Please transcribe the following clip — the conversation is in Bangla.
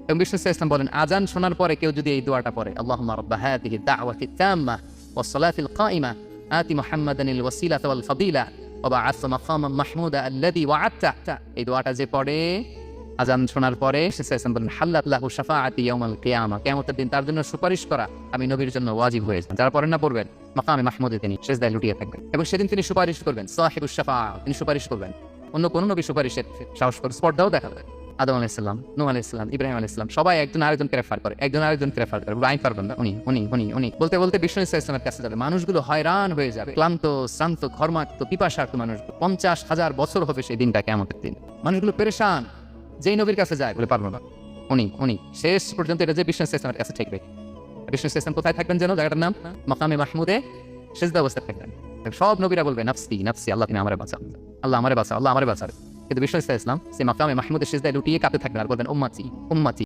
এবং বিষ্ণু ইসলাম বলেন, আজান শোনার পরে কেউ যদি এই দোয়াটা পড়ে, আল্লাহুম্মা রাব্বা হাযিহি দাওয়াতি তাম্মা ওয়াস সালাতিল কাইমা আতি মুহাম্মাদানিল ওয়াসিলাতা ওয়াল ফাদিলা ওয়া বা'আথহু মাকামান মাহমুদা আল্লাযী ওয়া'আদতা, এই দোয়াটা যে পড়ে আজান শোনার পরে ইসলাম বলেন, হাল্লাত লাহু শাফাআতি ইয়াউমাল কিয়ামা, কিয়ামতের দিন তার জন্য সুপারিশ করা আমি নবীর জন্য ওয়াজিব হয়ে যায়। যারা পড়েন না পড়বেন, মাকামে মাহমুদে তিনি সিজদায় লুটিয়ে থাকবেন এবং সেদিন তিনি সুপারিশ করবেন, সাহিবুশ শাফাআ, তিনি সুপারিশ করবেন। অন্য কোন নবী সুপারিশের সাহস করে স্পর্ধাও দেখাবে। আদম আলাইহিস সালাম, নূহ আলাইহিস সালাম, ইব্রাহিম আলাইহিস সালাম সবাই একজন আরেকজনকে রেফার করে, একজন আরেকজনকে রেফার করে, আমি পারবেন না, উনি বলতে বলতে বিষ্ণু ইসলামের কাছে যাবে। মানুষগুলো হয়রান হয়ে যাবে, ক্লান্ত, শ্রান্ত, ঘর্মাক্ত, পিপাসার্ত মানুষগুলো। 50,000 বছর হবে সেই দিনটা, কিয়ামতের দিন। মানুষগুলো পেরেশান, যেই নবীর কাছে যায় বলে পারবো না, উনি শেষ পর্যন্ত এটা যে বিষ্ণু ইসলামের কাছে ঠেকবে। বিষ্ণু ইসলাম কোথায় থাকবেন যেন, জায়গাটার নাম মাকামে মাহমুদে, সিজদা অবস্থায় থাকবেন। সব নবীরা বলবে নাফসি নাফসি, আল্লাহ তুমি আমারে বাঁচাও, আল্লাহ আমারে বাঁচাও, আল্লাহ আমারে বাঁচাও। কিন্তু বিষ্ণু ইসলাম সেই মাকামে মাহমুদের সিজদায় লুটিয়ে কাঁপতে থাকবেন আর বলবেন উম্মতি উম্মতি।